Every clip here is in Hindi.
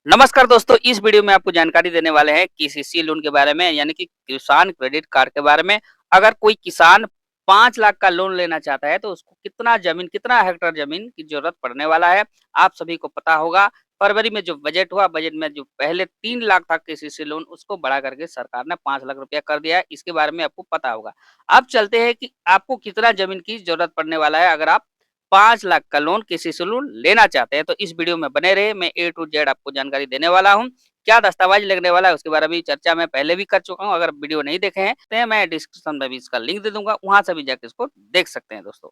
नमस्कार दोस्तों, इस वीडियो में आपको जानकारी देने वाले हैं केसीसी लोन के बारे में यानी कि किसान क्रेडिट कार्ड के बारे में। अगर कोई किसान 5 लाख का लोन लेना चाहता है तो उसको कितना हेक्टेयर ज़मीन की ज़रूरत पड़ने वाला है, आप सभी को पता होगा। फरवरी में जो बजट हुआ, बजट में जो पहले 3 लाख था केसीसी लोन उसको बढ़ा करके सरकार ने 5 लाख रुपया कर दिया है, इसके बारे में आपको पता होगा। अब चलते हैं कि आपको कितना ज़मीन की ज़रूरत पड़ने वाला है अगर आप 5 लाख का लोन किसी से लोन लेना चाहते हैं तो इस वीडियो में बने रहिए। मैं ए टू जेड आपको जानकारी देने वाला हूँ। क्या दस्तावेज लगने वाला है उसके बारे में चर्चा मैं पहले भी कर चुका हूँ। अगर वीडियो नहीं देखे हैं तो मैं डिस्क्रिप्शन में भी इसका लिंक दे दूंगा, वहां से भी जाकर इसको देख सकते हैं दोस्तों।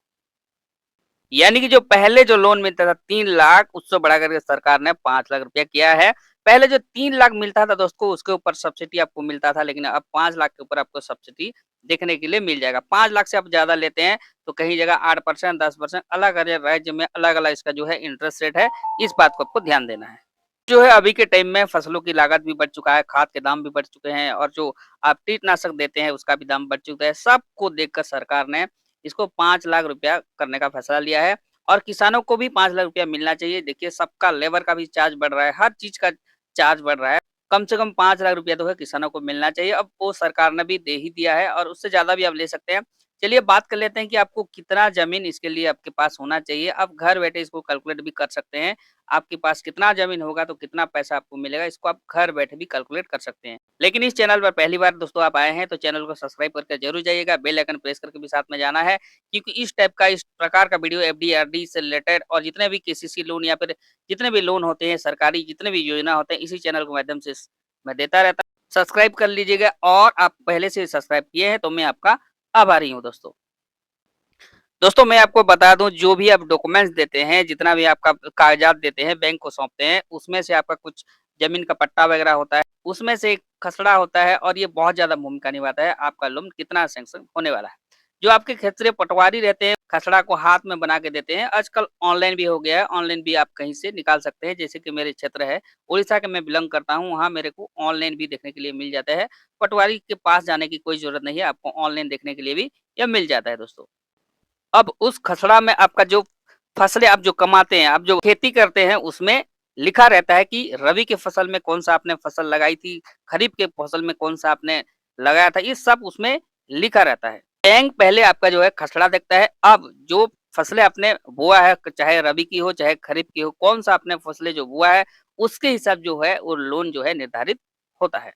यानी कि जो पहले जो लोन मिलता था 3 लाख उससे बढ़ा करके सरकार ने 5 लाख रुपया किया है। पहले जो 3 लाख मिलता था दोस्तों उसके ऊपर सब्सिडी आपको मिलता था, लेकिन अब 5 लाख के ऊपर आपको सब्सिडी देखने के लिए मिल जाएगा। 5 लाख से आप ज़्यादा लेते हैं तो कहीं जगह 8% 10% अलग-अलग राज्य में अलग-अलग इसका जो है इंटरेस्ट रेट है, इस बात को आपको ध्यान देना है। जो है अभी के टाइम में फसलों की लागत भी बढ़ चुका है, खाद के दाम भी बढ़ चुके हैं और जो आप कीटनाशक देते हैं उसका भी दाम बढ़ चुका है। सबको देखकर सरकार ने इसको 5 लाख रुपया करने का फैसला लिया है और किसानों को भी 5 लाख रुपया मिलना चाहिए। देखिए सबका लेबर का भी चार्ज बढ़ रहा है, हर चीज़ का चार्ज बढ़ रहा है। कम से कम 5 लाख रुपया तो है किसानों को मिलना चाहिए। अब वो सरकार ने भी दे ही दिया है और उससे ज़्यादा भी आप ले सकते हैं। चलिए बात कर लेते हैं कि आपको कितना ज़मीन इसके लिए आपके पास होना चाहिए। आप घर बैठे इसको कैलकुलेट भी कर सकते हैं। आपके पास कितना ज़मीन होगा तो कितना पैसा आपको मिलेगा, इसको आप घर बैठे भी कैलकुलेट कर सकते हैं। लेकिन इस चैनल पर पहली बार दोस्तों आप आए हैं तो चैनल को सब्सक्राइब करके ज़रूर जाइएगा, बेल आइकन प्रेस करके भी साथ में जाना है, क्योंकि इस टाइप का इस प्रकार का वीडियो एफडी, आरडी से रिलेटेड और जितने भी केसीसी लोन या फिर जितने भी लोन होते हैं, सरकारी जितने भी योजना होते हैं, इसी चैनल के माध्यम से मैं देता रहता हूँ। सब्सक्राइब कर लीजिएगा और आप पहले से सब्सक्राइब किए हैं तो मैं आपका आभारी हूँ दोस्तों। दोस्तों मैं आपको बता दूं, जो भी आप डॉक्यूमेंट्स देते हैं, जितना भी आपका कागजात देते हैं, बैंक को सौंपते हैं, उसमें से आपका कुछ जमीन का पट्टा वगैरह होता है, उसमें से एक खसड़ा होता है और ये बहुत ज्यादा भूमिका निभाता है आपका लोन कितना सैंक्शन होने वाला है। जो आपके क्षेत्रीय पटवारी रहते हैं, खसड़ा को हाथ में बना के देते हैं। आजकल ऑनलाइन भी हो गया है, ऑनलाइन भी आप कहीं से निकाल सकते हैं। जैसे कि मेरे क्षेत्र है उड़ीसा के, मैं बिलोंग करता हूँ, वहाँ मेरे को ऑनलाइन भी देखने के लिए मिल जाता है। पटवारी के पास जाने की कोई जरूरत नहीं है, आपको ऑनलाइन देखने के लिए भी यह मिल जाता है दोस्तों। अब उस खसड़ा में आपका जो फसलें आप जो कमाते हैं, आप जो खेती करते हैं, उसमें लिखा रहता है कि रबी की फसल में कौन-सा आपने फसल लगाई थी, खरीफ के फसल में कौन-सा आपने लगाया था, ये सब उसमें लिखा रहता है। बैंक पहले आपका जो है खसड़ा देखता है। अब जो फसलें आपने बोआ है, चाहे रबी की हो, चाहे खरीफ की हो, कौन-सा आपने फसलें जो बोआ है, उसके हिसाब जो है वो लोन जो है निर्धारित होता है।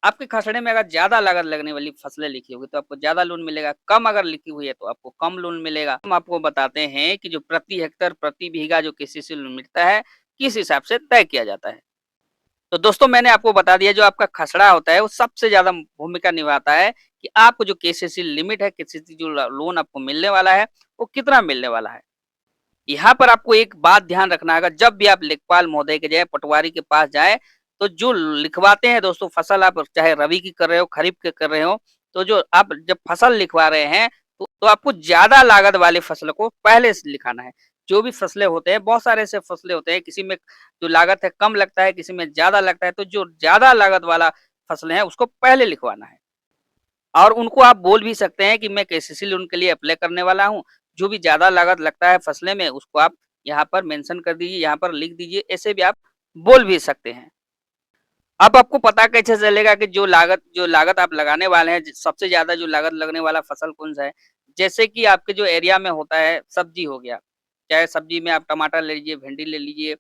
आपके खसड़े में अगर ज़्यादा लागत लगने वाली फसलें लिखी होगी तो आपको ज़्यादा लोन मिलेगा, कम अगर लिखी हुई है तो आपको कम लोन मिलेगा। हम आपको बताते हैं कि जो प्रति हेक्टेयर, प्रति बीघा जो केसीसी लोन मिलता है, किस हिसाब से तय किया जाता है। तो दोस्तों मैंने आपको बता दिया, जो आपका खसड़ा होता है वो सबसे ज़्यादा भूमिका निभाता है कि आपको जो केसीसी लिमिट है, केसीसी जो ल लोन आपको मिलने वाला है, वो कितना मिलने वाला है। यहाँ पर आपको एक बात ध्यान रखना होगा, जब भी आप लेखपाल महोदय के जाए, पटवारी के पास जाए, तो जो लिखवाते हैं दोस्तों फसल, आप चाहे रबी की कर रहे हो, खरीफ की कर रहे हो, तो जो आप जब फसल लिखवा रहे हैं तो आपको ज्यादा लागत वाली फसल को पहले से लिखाना है। जो भी फसलें होते हैं, बहुत सारे ऐसे फसलें होते हैं, किसी में जो लागत है कम लगता है, किसी में ज्यादा लगता है, तो जो ज्यादा लागत वाला फसलें हैं उसको पहले लिखवाना है। और उनको आप बोल भी सकते हैं कि मैं केसीसी लोन के लिए अप्लाई करने वाला हूँ। जो भी ज़्यादा लागत लगता है फसलें में उसको आप यहाँ पर मेंशन कर दीजिए, यहाँ पर लिख दीजिए, ऐसे भी आप बोल भी सकते हैं। अब आपको पता कैसे चलेगा कि जो लागत आप लगाने वाले हैं, सबसे ज़्यादा जो लागत लगने वाला फसल कौन-सा है? जैसे कि आपके जो एरिया में होता है, सब्जी हो गया, चाहे सब्जी में आप टमाटर ले लीजिए, भिंडी ले लीजिए,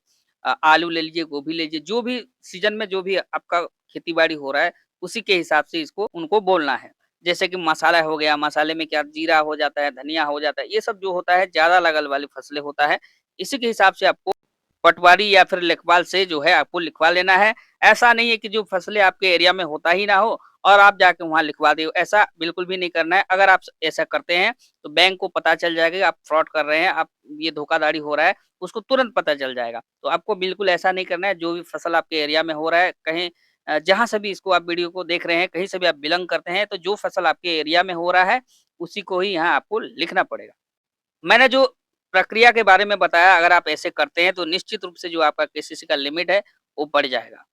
आलू ले लीजिए, गोभी ले लीजिए, जो भी सीज़न में जो भी आपका खेती-बाड़ी हो रहा है, उसी के हिसाब से इसको उनको बोलना है। जैसे कि मसाला हो गया, मसाले में क्या जीरा हो जाता है, धनिया हो जाता है, ये सब जो होता है ज़्यादा लागत वाली फसलें होता है। इसी के हिसाब से आपको पटवारी या फिर लेखपाल से जो है आपको लिखवा लेना है। ऐसा नहीं है कि जो फसलें आपके एरिया में होता ही ना हो और आप जाके वहाँ लिखवा दें, ऐसा बिल्कुल भी नहीं करना है। अगर आप ऐसा करते हैं तो बैंक को पता चल जाएगा कि आप फ्रॉड कर रहे हैं, आप ये धोखाधड़ी हो रहा है, उसको तुरंत पता चल जाएगा। तो आपको बिल्कुल ऐसा नहीं करना है। जो भी फसल आपके एरिया में हो रहा है, कहीं जहाँ से भी इसको आप वीडियो को देख रहे हैं, कहीं से भी आप बिलॉन्ग करते हैं, तो जो फसल आपके एरिया में हो रहा है, उसी को ही यहाँ आपको लिखना पड़ेगा। मैंने जो प्रक्रिया के बारे में बताया, अगर आप ऐसे करते हैं तो निश्चित रूप से जो आपका केसीसी का लिमिट है, वो बढ़ जाएगा।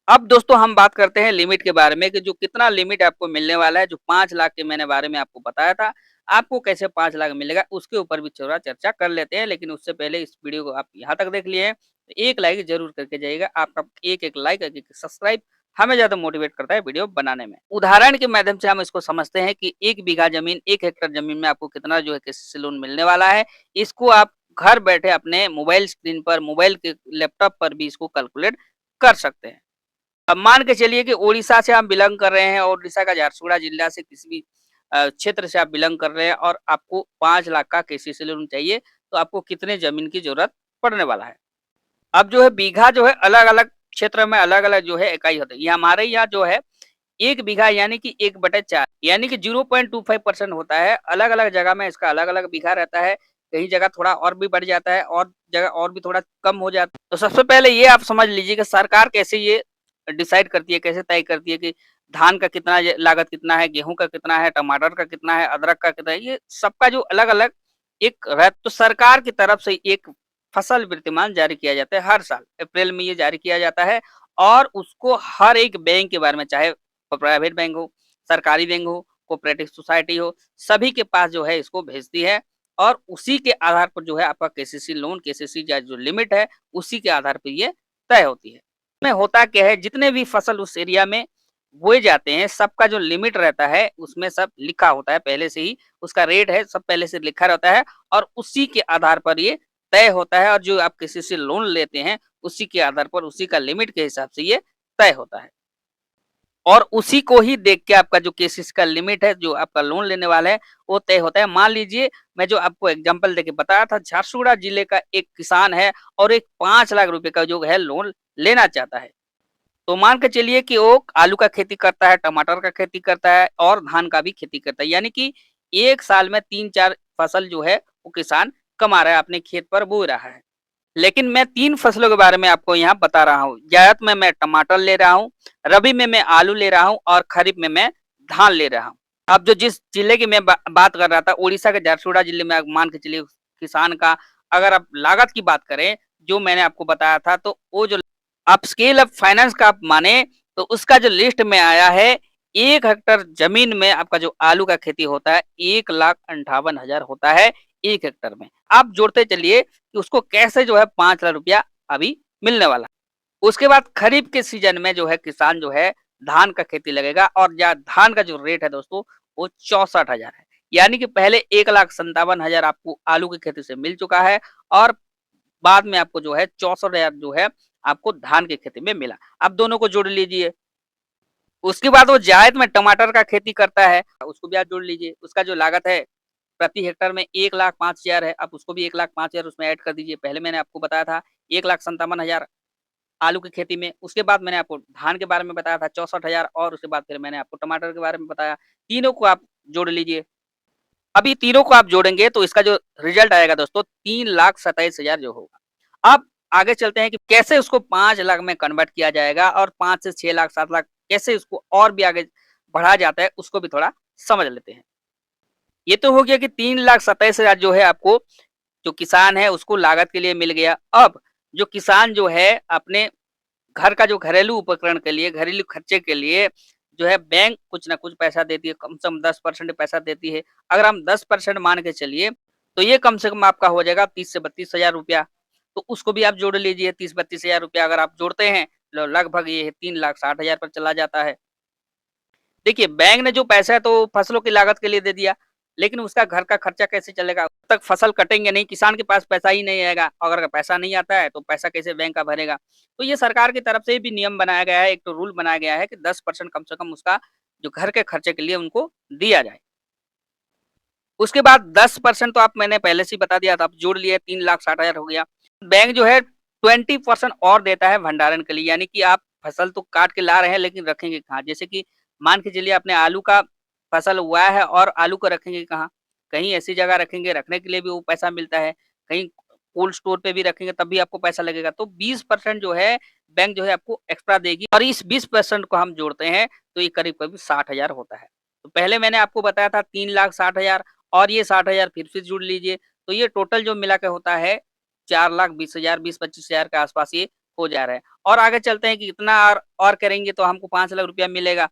अब दोस्तों हम बात करते हैं लिमिट के बारे में कि जो कितना लिमिट आपको मिलने वाला है। जो 5 लाख के मैंने बारे में आपको बताया था, आपको कैसे 5 लाख मिलेगा उसके ऊपर भी थोड़ा चर्चा कर लेते हैं। लेकिन उससे पहले इस वीडियो को आप यहाँ तक देख लिए हैं, एक लाइक जरूर करके जाइएगा। आपका एक लाइक, एक सब्सक्राइब हमें ज़्यादा मोटिवेट करता है वीडियो बनाने में। उदाहरण के माध्यम से हम इसको समझते हैं कि 1 बीघा ज़मीन, 1 हेक्टेयर ज़मीन में आपको कितना जो है केसीसी लोन मिलने वाला है। इसको आप घर बैठे अपने मोबाइल स्क्रीन पर, मोबाइल के लैपटॉप पर भी इसको कैलकुलेट कर सकते हैं। अब मान के चलिए कि ओडिशा से आप बिलॉन्ग कर रहे हैं और ओडिशा का झारसुगुड़ा जिला से किसी भी क्षेत्र से आप बिलॉन्ग कर रहे हैं और आपको 5 लाख का केसीसी लोन चाहिए, तो आपको कितने ज़मीन की ज़रूरत पड़ने वाला है। अब जो है बीघा जो है अलग-अलग क्षेत्र में अलग-अलग जो है इकाई होती है। ये हमारे यहाँ जो है 1 बीघा यानी कि 1/4 यानी कि 0.25% होता है। अलग-अलग जगह में इसका अलग-अलग बीघा रहता है। कहीं जगह थोड़ा और भी बढ़ जाता है और जगह और भी थोड़ा कम हो जाता है। तो सबसे पहले ये आप समझ लीजिए कि सरकार कैसे ये डिसाइड करती है, कैसे तय करती है कि धान का कितना लागत कितना है, गेहूँ का कितना है, टमाटर का कितना है, अदरक का कितना है, ये सबका जो अलग-अलग एक तो सरकार की तरफ से एक फसल वृत्तिमान जारी किया जाता है हर साल। अप्रैल में ये जारी किया जाता है और उसको हर एक बैंक के बारे में, चाहे प्राइवेट बैंक हो, सरकारी बैंक हो, कोऑपरेटिव सोसाइटी हो, सभी के पास जो है इसको भेजती है और उसी के आधार पर जो है आपका केसीसी लोन, केसीसी का जो लिमिट है, उसी के आधार पर ये तय होती है। में होता क्या है, जितने भी फसल उस एरिया में बोए जाते हैं, सबका जो लिमिट रहता है, उसमें सब लिखा होता है पहले से ही, उसका रेट है, सब पहले से लिखा रहता है और उसी के आधार पर ये तय होता है और जो आप किसी से लोन लेते हैं, उसी के आधार पर, उसी का लिमिट के हिसाब से ये तय होता है। और उसी को ही देख के आपका जो केसीसी का लिमिट है, जो आपका लोन लेने वाला है, वो तय होता है। मान लीजिए, मैं जो आपको एग्ज़ाम्पल देके बताया था, झारसुगुड़ा जिले का एक किसान है और एक 5 लाख रुपए का जो है लोन लेना चाहता है। तो मान के चलिए कि वो आलू का खेती करता है, टमाटर का खेती करता है और धान का भी खेती करता है। यानी कि 1 साल में 3-4 फसल जो है, वो किसान कमा रहा है, अपने खेत पर बो रहा है। लेकिन मैं 3 फसलों के बारे में आपको यहाँ बता रहा हूँ। जायद में मैं टमाटर ले रहा हूँ, रबी में मैं आलू ले रहा हूँ और खरीफ में मैं धान ले रहा हूँ। अब जो जिस जिले की मैं बात कर रहा था, उड़ीसा के झारसुगुड़ा जिले में, आप मान के चलिए किसान का अगर आप लागत की बात करें, जो मैंने आपको बताया था, तो वो जो आप स्केल अप फाइनेंस का आप माने, तो उसका जो लिस्ट में आया है, 1 हेक्टेयर ज़मीन में आपका जो आलू का खेती होता है, 1,58,000 होता है 1 हेक्टेयर में। आप जोड़ते चलिए कि उसको कैसे जो है 5 लाख रुपया अभी मिलने वाला है। उसके बाद खरीफ के सीजन में जो है किसान जो है धान का खेती लगेगा और या धान का जो रेट है दोस्तों, वो 64,000 है। यानी कि पहले 1,57,000 आपको आलू की खेती से मिल चुका है और बाद में आपको जो है 64,000 जो है आपको धान की खेती में मिला। आप दोनों को जोड़ लीजिए। उसके बाद वो जायद में टमाटर का खेती करता है, उसको भी आप जोड़ लीजिए। उसका जो लागत है प्रति हेक्टेयर में 1,05,000 है, आप उसको भी 1,05,000 उसमें ऐड कर दीजिए। पहले मैंने आपको बताया था 1,57,000 आलू की खेती में। उसके बाद मैंने आपको धान के बारे में बताया था 64,000 और उसके बाद फिर मैंने आपको टमाटर के बारे में बताया। तीनों को आप जोड़ लीजिए। अभी तीनों को आप जोड़ेंगे तो इसका जो रिजल्ट आएगा दोस्तों, 3,27,000 जो होगा। अब आगे चलते हैं कि कैसे उसको 5 लाख में कन्वर्ट किया जाएगा और 5 से 6 लाख 7 लाख कैसे उसको और भी आगे बढ़ा जाता है, उसको भी थोड़ा समझ लेते हैं। ये तो हो गया कि 3,27,000 जो है आपको, जो किसान है उसको लागत के लिए मिल गया। अब जो किसान जो है अपने घर का जो घरेलू उपकरण के लिए, घरेलू खर्चे के लिए जो है बैंक कुछ ना कुछ पैसा देती है, कम से कम 10% पैसा देती है। अगर हम 10% मान के चलिए, तो ये कम से कम आपका हो जाएगा 30 से 32,000 रुपया। तो उसको भी आप जोड़ लीजिए, 30-32,000 रुपया अगर आप जोड़ते हैं, लगभग ये 3,60,000 पर चला जाता है। देखिए, बैंक ने जो पैसा है तो फसलों की लागत के लिए दे दिया, लेकिन उसका घर का खर्चा कैसे चलेगा? जब तक फसल कटेंगे नहीं, किसान के पास पैसा ही नहीं आएगा और अगर पैसा नहीं आता है, तो पैसा कैसे बैंक का भरेगा? तो ये सरकार की तरफ से भी नियम बनाया गया है, एक तो रूल बनाया गया है कि 10% कम से कम उसका जो घर के खर्चे के लिए उनको दिया जाए। उसके बाद 10% तो आप मैंने पहले से ही बता दिया था, आप जोड़ लिए 3,60,000 हो गया। बैंक जो है 20% और देता है भंडारण के लिए, यानी कि आप फसल तो काट के ला रहे हैं लेकिन रखेंगे कहाँ? जैसे कि मान के चलिए आपने आलू का फसल उगाया है और आलू को रखेंगे कहाँ? कहीं ऐसी जगह रखेंगे, रखने के लिए भी वो पैसा मिलता है, कहीं कोल्ड स्टोर पे भी रखेंगे तब भी आपको पैसा लगेगा। तो 20% जो है बैंक जो है आपको एक्स्ट्रा देगी और इस 20% को हम जोड़ते हैं तो ये करीब-करीब 60,000 होता है। तो पहले मैंने आपको बताया था 3,60,000 और ये 60,000 फिर से जोड़ लीजिए, तो ये टोटल जो मिला के होता है 4,20,000 20-25,000 के आस-पास ये हो जा रहा है। और आगे चलते हैं कि इतना और करेंगे तो हमको 5 लाख रुपया मिलेगा।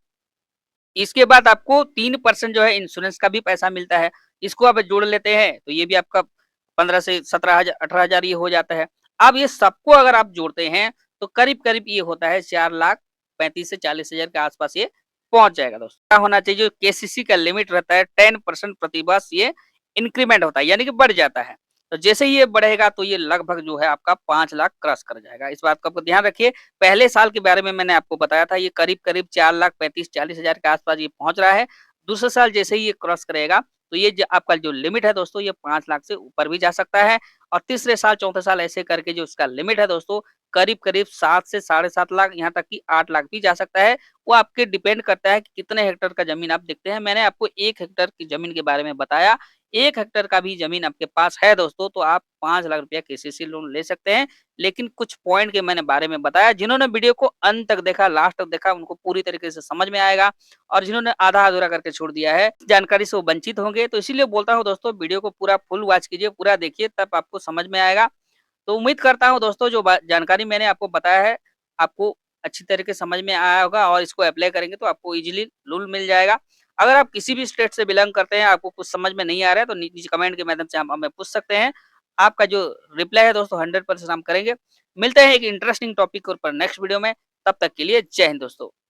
इसके बाद आपको 3% जो है इंश्योरेंस का भी पैसा मिलता है। इसको आप जोड़ लेते हैं तो ये भी आपका 15 से 17,000 18,000 ये हो जाता है। अब ये सबको अगर आप जोड़ते हैं तो करीब-करीब ये होता है 4,35,000 से 40,000 के आस-पास ये पहुँच जाएगा दोस्तों। क्या होना चाहिए, जो केसीसी का लिमिट रहता है 10% प्रति वर्ष ये इंक्रीमेंट होता है, यानी कि बढ़ जाता है। तो जैसे ही ये बढ़ेगा तो ये लगभग जो है आपका 5 लाख क्रॉस कर जाएगा। इस बात का आपको ध्यान रखिए। पहले साल के बारे में मैंने आपको बताया था, ये करीब-करीब 4,35,000-40,000 के आस-पास ये पहुँच रहा है। दूसरे साल जैसे ही ये क्रॉस करेगा तो ये ज आपका जो लिमिट है दोस्तों, ये 5 लाख से ऊपर भी जा सकता है और तीसरे साल, चौथे साल ऐसे करके जो इसका लिमिट है दोस्तों, करीब-करीब 7 से साढ़े 7 लाख, यहाँ तक कि 8 लाख भी जा सकता है। वो आपके डिपेंड करता है कि कितने हेक्टेयर का ज़मीन आप देखते हैं। मैंने आपको 1 हेक्टेयर की ज़मीन के बारे में बताया। 1 हेक्टेयर का भी ज़मीन आपके पास है दोस्तों, तो आप 5 लाख रुपया केसीसी लोन ले सकते हैं। लेकिन कुछ पॉइंट के मैंने बारे में बताया, जिन्होंने वीडियो को अंत तक देखा, लास्ट तक देखा, उनको पूरी तरीके से समझ में आएगा और जिन्होंने आधा-अधूरा करके छोड़ दिया है, जानकारी से वो वंचित होंगे। तो इसीलिए बोलता हूँ दोस्तों, वीडियो को पूरा फुल वॉच कीजिए, पूरा देखिए, तब आपको समझ में आएगा। तो उम्मीद करता हूँ दोस्तों, जो जानकारी मैंने आपको बताया है, आपको अच्छी तरीके से समझ में आया होगा और इसको अप्लाई करेंगे तो आपको ईज़िली लोन मिल जाएगा। अगर आप किसी भी स्टेट से बिलॉन्ग करते हैं, आपको कुछ समझ में नहीं आ रहा है, तो नीचे कमेंट के माध्यम से आप हमें पूछ सकते हैं। आपका जो रिप्लाई है दोस्तों, 100% हम करेंगे। मिलते हैं एक इंटरेस्टिंग टॉपिक के ऊपर नेक्स्ट वीडियो में। तब तक के लिए जय हिंद दोस्तों।